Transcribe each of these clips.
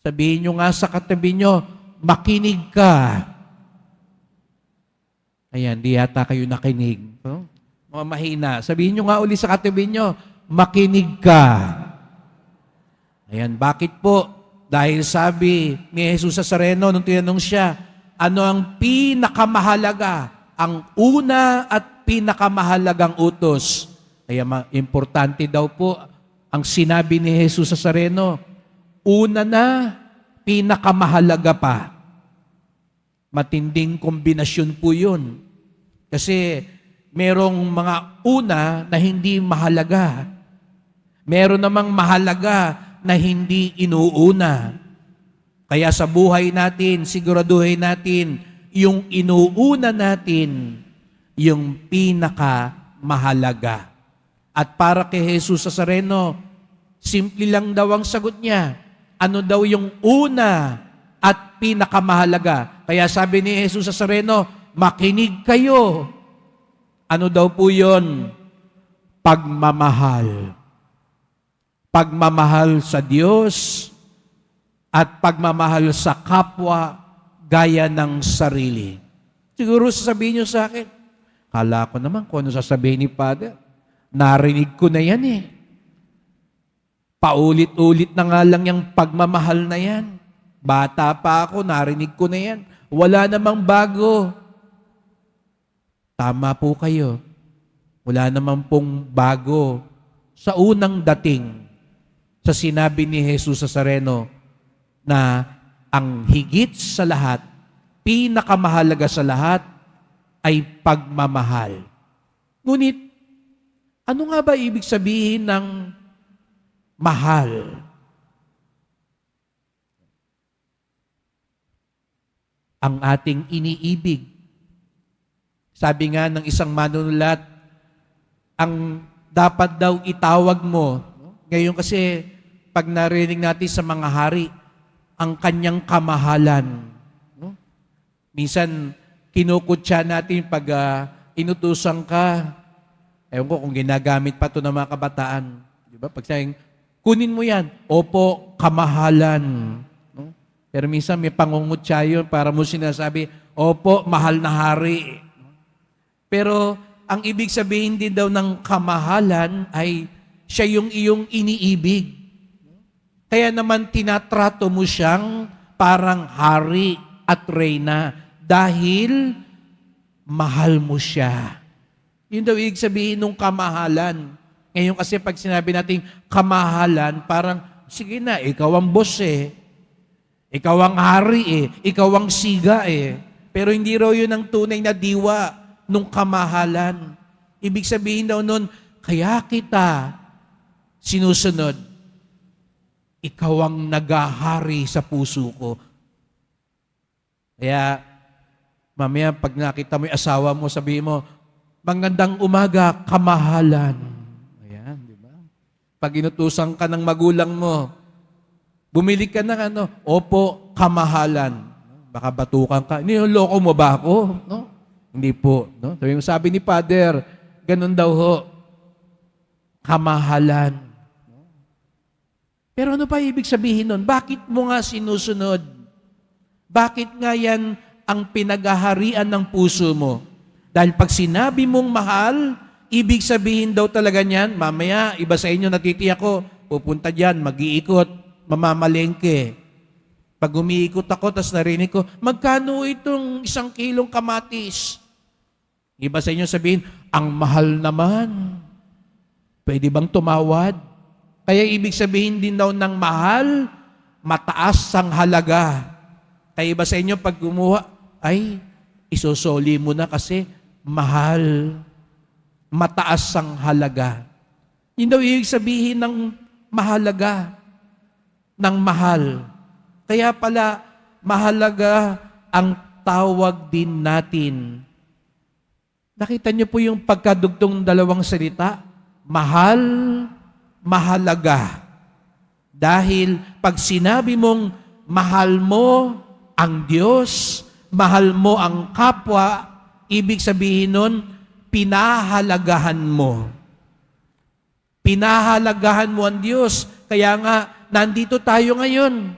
Sabihin nyo nga sa katabi nyo, makinig ka. Ayan, di yata kayo nakinig. No? Mga mahina. Sabihin nyo nga uli sa katabi nyo, makinig ka. Ayan, bakit po? Dahil sabi ni Jesus Nazareno nung tinanong siya, ano ang pinakamahalaga? Ang una at pinakamahalagang utos. Kaya importante daw po ang sinabi ni Jesus Nazareno, una na, pinakamahalaga pa. Matinding kombinasyon po yun. Kasi merong mga una na hindi mahalaga. Meron namang mahalaga na hindi inuuna. Kaya sa buhay natin, siguraduhin natin, yung inuuna natin, yung pinakamahalaga. At para kay Jesus Nazareno, simple lang daw ang sagot niya. Ano daw yung una at pinakamahalaga? Kaya sabi ni Jesus Nazareno, makinig kayo. Ano daw po yun? Pagmamahal. Pagmamahal sa Diyos at pagmamahal sa kapwa gaya ng sarili. Siguro sasabihin niyo sa akin, kala ko naman kung ano sasabihin ni Father. Narinig ko na yan eh. Paulit-ulit na nga lang yung pagmamahal na yan. Bata pa ako, narinig ko na yan. Wala namang bago. Tama po kayo. Wala namang pong bago sa unang dating sa sinabi ni Jesus Nazareno na ang higit sa lahat, pinakamahalaga sa lahat, ay pagmamahal. Ngunit, ano nga ba ibig sabihin ng mahal? Ang ating iniibig. Sabi nga ng isang manunulat, ang dapat daw itawag mo, ngayon kasi pag narinig natin sa mga hari, ang kanyang kamahalan. Minsan, kinukutya natin pag inutusan ka. Ewan ko kung ginagamit pa ito ng mga kabataan. Di ba? Pag sayang, kunin mo yan. Opo, kamahalan. No? Pero minsan may pangungutya yun para mo sinasabi, opo, mahal na hari. Pero ang ibig sabihin din daw ng kamahalan ay siya yung iyong iniibig. Kaya naman tinatrato mo siyang parang hari at reyna dahil mahal mo siya. Yun daw ibig sabihin ng kamahalan. Ngayon kasi pag sinabi natin kamahalan, parang, sige na, ikaw ang boss eh. Ikaw ang hari eh. Ikaw ang siga eh. Pero hindi raw yun ang tunay na diwa nung kamahalan. Ibig sabihin daw nun, kaya kita sinusunod. Ikaw ang nagahari sa puso ko. Kaya, mamaya pag nakita mo yung asawa mo, sabihin mo, magandang umaga, kamahalan. Ayan, di ba? Pag inutusan ka ng magulang mo, bumili ka ng ano, opo, kamahalan. Baka batukan ka, niloloko mo ba ako? No? Hindi po. No? Sabi ni Father, ganun daw ho, kamahalan. Pero ano pa ibig sabihin nun? Bakit mo nga sinusunod? Bakit nga yan ang pinagaharian ng puso mo? Dahil pag sinabi mong mahal, ibig sabihin daw talaga niyan, mamaya, iba sa inyo natitiyak ko, pupunta dyan, mag-iikot, mamamalengke. Pag umiikot ako, tas narinig ko, magkano itong 1 kilong kamatis? Iba sa inyo sabihin, ang mahal naman. Pwede bang tumawad? Kaya ibig sabihin din daw ng mahal, mataas ang halaga. Kaya iba sa inyo, pag gumawa, ay, isosoli mo na kasi mahal. Mataas ang halaga. Yun daw ibig sabihin ng mahalaga, ng mahal. Kaya pala, mahalaga ang tawag din natin. Nakita niyo po yung pagkadugtong dalawang salita? Mahal, mahalaga. Dahil pag sinabi mong mahal mo ang Diyos, mahal mo ang kapwa, ibig sabihin nun, pinahalagahan mo. Pinahalagahan mo ang Diyos. Kaya nga, nandito tayo ngayon.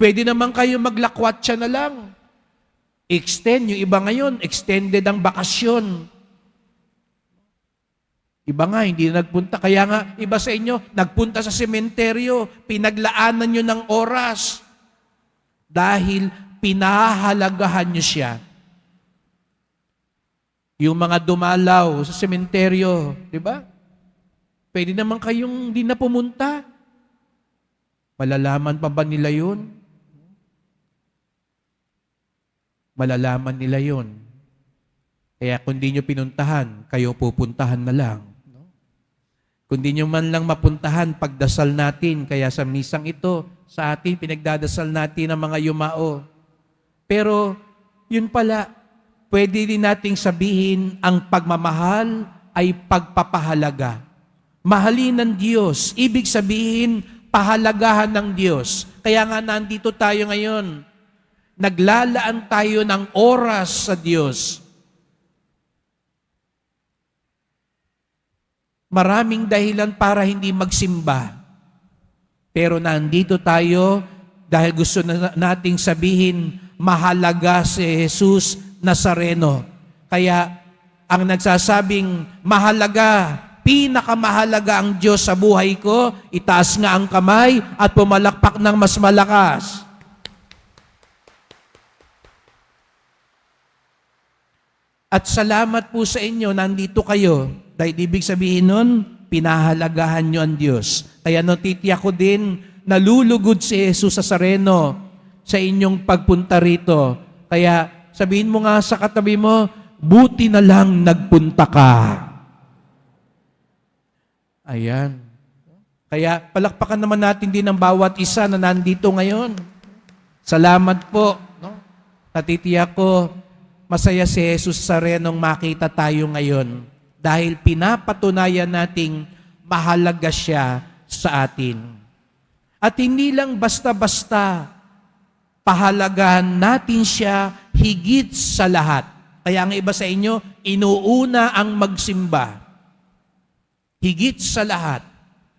Pwede naman kayo maglakwatsa na lang. Extend, yung iba ngayon, extended ang bakasyon. Iba nga, hindi na nagpunta. Kaya nga, iba sa inyo, nagpunta sa sementeryo, pinaglaanan nyo ng oras. Dahil pinahahalagahan nyo siya. Yung mga dumalaw sa sementeryo, di ba? Pwede naman kayong hindi na pumunta. Malalaman pa ba nila yun? Malalaman nila yun. Kaya kung di nyo pinuntahan, kayo pupuntahan na lang. Kung di nyo man lang mapuntahan, pagdasal natin. Kaya sa misang ito, sa atin, pinagdadasal natin ang mga yumao. Pero, yun pala, pwede din nating sabihin, ang pagmamahal ay pagpapahalaga. Mahalin ng Diyos. Ibig sabihin, pahalagahan ng Diyos. Kaya nga nandito tayo ngayon. Naglalaan tayo ng oras sa Diyos. Maraming dahilan para hindi magsimba. Pero nandito tayo dahil gusto nating sabihin, mahalaga si Jesus Nazareno. Kaya ang nagsasabing mahalaga, pinakamahalaga ang Diyos sa buhay ko, itaas nga ang kamay at pumalakpak ng mas malakas. At salamat po sa inyo, nandito kayo. Dahil ibig sabihin nun, pinahalagahan nyo ang Diyos. Kaya notitiyak ko din, nalulugod si Jesus Nazareno sa inyong pagpunta rito. Kaya sabihin mo nga sa katabi mo, buti na lang nagpunta ka. Ayan. Kaya palakpakan naman natin din ang bawat isa na nandito ngayon. Salamat po. No? Natitiyak ko, masaya si Jesus Nazarenong makita tayo ngayon. Dahil pinapatunayan nating mahalaga siya sa atin. At hindi lang basta-basta pahalagahan natin siya higit sa lahat. Kaya ang iba sa inyo, inuuna ang magsimba. Higit sa lahat.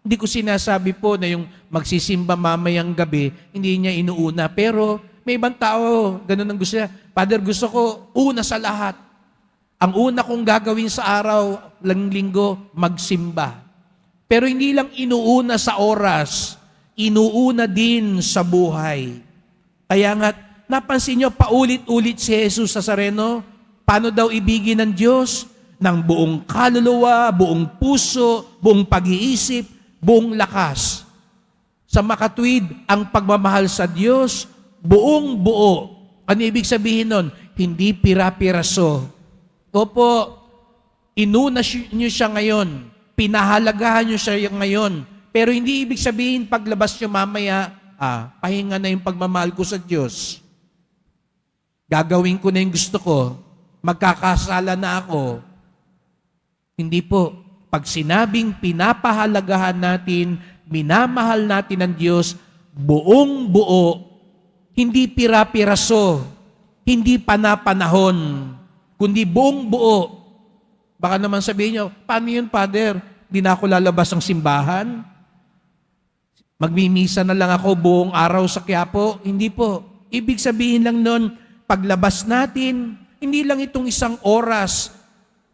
Hindi ko sinasabi po na yung magsisimba mamayang gabi, hindi niya inuuna. Pero may ibang tao, ganun ang gusto niya. Father, gusto ko una sa lahat. Ang una kong gagawin sa araw, linggo, magsimba. Pero hindi lang inuuna sa oras, inuuna din sa buhay. Kaya nga, napansin nyo, paulit-ulit si Jesus Nazareno, paano daw ibigin ng Diyos? Ng buong kaluluwa, buong puso, buong pag-iisip, buong lakas. Sa makatwid, ang pagmamahal sa Diyos, buong buo. Ano ibig sabihin nun? Hindi pira-piraso. Opo, inuna nyo siya ngayon. Pinahalagahan nyo siya ngayon. Pero hindi ibig sabihin paglabas nyo mamaya, pahinga na yung pagmamahal ko sa Diyos. Gagawin ko na yung gusto ko. Magkakasala na ako. Hindi po. Pag sinabing pinapahalagahan natin, minamahal natin ang Diyos, buong buo, hindi pira-piraso, hindi panapanahon, kundi buong buo. Baka naman sabihin nyo, paano yun, Father? Di na ako lalabas ng simbahan? Magmimisa na lang ako buong araw sa Quiapo? Hindi po. Ibig sabihin lang nun, paglabas natin, hindi lang itong isang oras,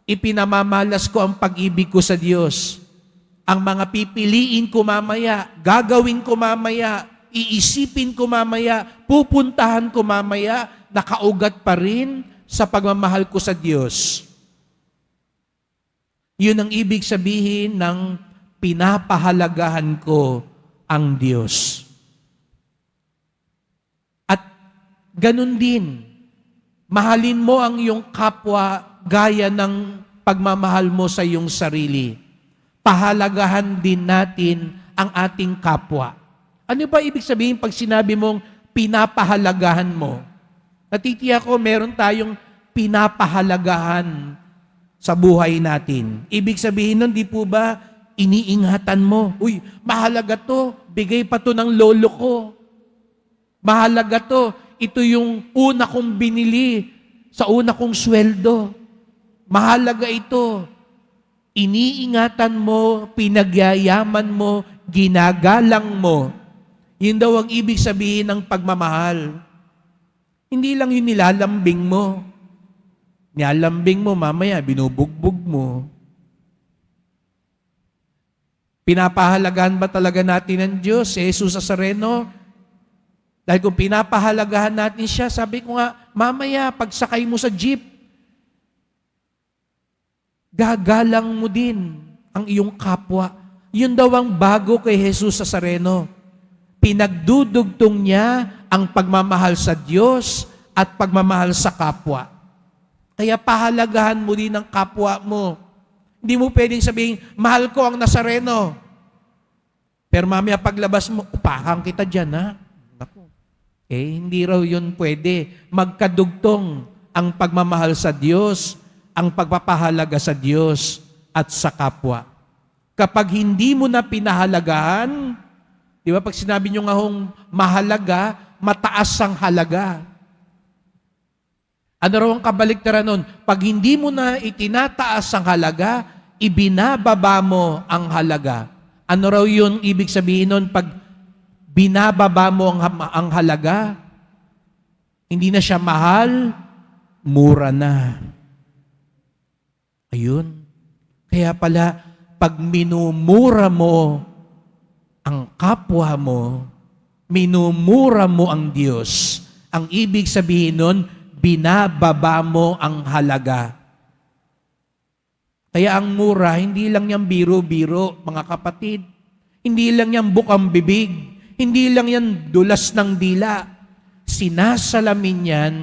ipinamamalas ko ang pag-ibig ko sa Diyos. Ang mga pipiliin ko mamaya, gagawin ko mamaya, iisipin ko mamaya, pupuntahan ko mamaya, nakaugat pa rin sa pagmamahal ko sa Diyos. Yun ang ibig sabihin ng pinapahalagahan ko ang Diyos. At ganun din, mahalin mo ang iyong kapwa gaya ng pagmamahal mo sa iyong sarili. Pahalagahan din natin ang ating kapwa. Ano ba ibig sabihin pag sinabi mong pinapahalagahan mo? Natitiyak ko, meron tayong pinapahalagahan sa buhay natin. Ibig sabihin nun, di po ba, iniingatan mo. Uy, mahalaga to. Bigay pa to ng lolo ko. Mahalaga to. Ito yung una kong binili sa una kong sweldo. Mahalaga ito. Iniingatan mo, pinagyayaman mo, ginagalang mo. Yun daw ang ibig sabihin ng pagmamahal. Hindi lang yun nilalambing mo. Nilalambing mo, mamaya binubugbog mo. Pinapahalagahan ba talaga natin ng Diyos, si Jesus Nazareno? Dahil kung pinapahalagahan natin siya, sabi ko nga, mamaya pagsakay mo sa jeep, gagalang mo din ang iyong kapwa. Yun daw ang bago kay Jesus Nazareno. Pinagdudugtong niya ang pagmamahal sa Diyos at pagmamahal sa kapwa. Kaya pahalagahan mo din ang kapwa mo. Hindi mo pwedeng sabihin, mahal ko ang Nazareno. Pero mamaya paglabas mo, upakan kita dyan, ha? Naku. Hindi raw yun pwede. Magkadugtong ang pagmamahal sa Diyos, ang pagpapahalaga sa Diyos at sa kapwa. Kapag hindi mo na pinahalagahan, di ba, pag sinabi nyo nga hong mahalaga, mataas ang halaga. Ano raw ang kabaliktaran nun? Pag hindi mo na itinataas ang halaga, ibinababa mo ang halaga. Ano raw yun ibig sabihin nun? Pag binababa mo ang halaga, hindi na siya mahal, mura na. Ayun. Kaya pala, pag minumura mo ang kapwa mo, minumura mo ang Diyos. Ang ibig sabihin nun, binababa mo ang halaga. Kaya ang mura, hindi lang yan biro-biro, mga kapatid. Hindi lang yan bukang bibig. Hindi lang yan dulas ng dila. Sinasalamin yan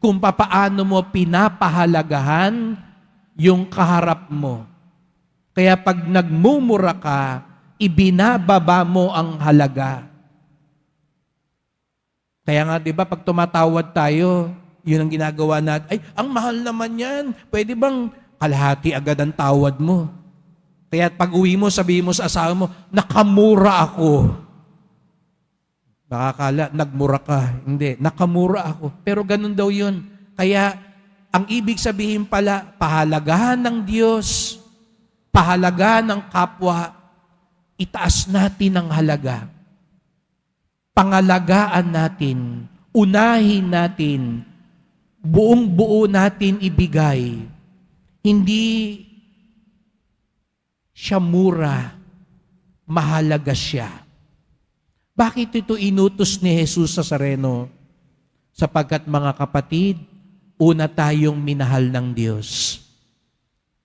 kung papaano mo pinapahalagahan yung kaharap mo. Kaya pag nagmumura ka, ibinababa mo ang halaga. Kaya nga, di ba, pag tumatawad tayo, yun ang ginagawa natin. Ay, ang mahal naman yan. Pwede bang kalahati agad ang tawad mo? Kaya pag uwi mo, sabihin mo sa asawa mo, nakamura ako. Nakakala, nagmura ka. Hindi, nakamura ako. Pero ganun daw yun. Kaya, ang ibig sabihin pala, pahalagahan ng Diyos, pahalagahan ng kapwa, itaas natin ang halaga. Pangalagaan natin, unahin natin, buong-buo natin ibigay. Hindi siya mura, mahalaga siya. Bakit ito inutos ni Jesus Nazareno? Sapagkat mga kapatid, una tayong minahal ng Diyos.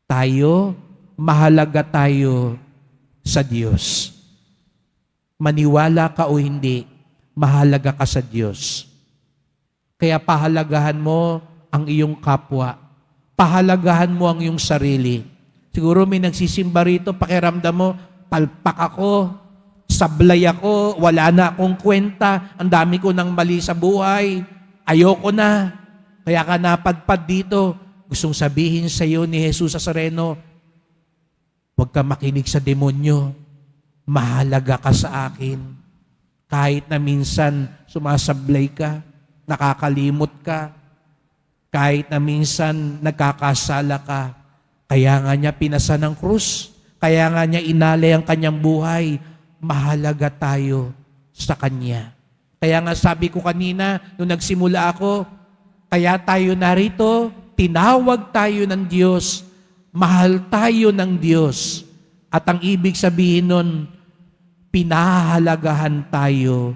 Tayo, mahalaga tayo sa Diyos. Maniwala ka o hindi, mahalaga ka sa Diyos. Kaya pahalagahan mo ang iyong kapwa. Pahalagahan mo ang iyong sarili. Siguro may nagsisimba rito, pakiramdam mo, palpak ako, sablay ako, wala na akong kwenta, ang dami ko nang mali sa buhay, ayoko na. Kaya ka napadpad dito. Gustong sabihin sa iyo ni Jesus Nazareno, huwag ka makinig sa demonyo. Mahalaga ka sa akin. Kahit na minsan sumasablay ka, nakakalimot ka, kahit na minsan nagkakasala ka, kaya nga niya pinasa ng krus, kaya nga niya inalay ang kanyang buhay, mahalaga tayo sa Kanya. Kaya nga sabi ko kanina, nung nagsimula ako, kaya tayo narito, tinawag tayo ng Diyos, mahal tayo ng Diyos. At ang ibig sabihin nun, pinahalagahan tayo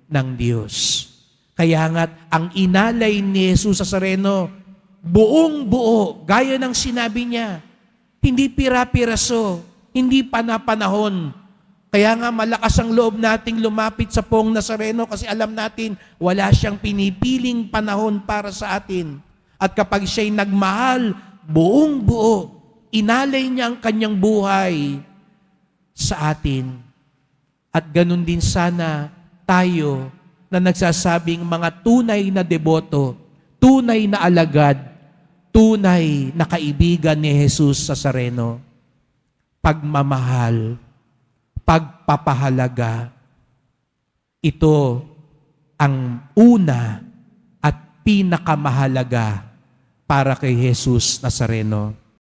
ng Diyos. Kaya nga, ang inalay ni Jesus Nazareno, buong buo, gaya ng sinabi niya, hindi pira-piraso, hindi panapanahon. Kaya nga malakas ang loob nating lumapit sa Poong Nazareno kasi alam natin, wala siyang pinipiling panahon para sa atin. At kapag siya'y nagmahal, buong buo, inalay niya ang kanyang buhay sa atin. At ganun din sana tayo na nagsasabing mga tunay na deboto, tunay na alagad, tunay na kaibigan ni Jesus Nazareno. Pagmamahal, pagpapahalaga, ito ang una at pinakamahalaga para kay Jesus Nazareno.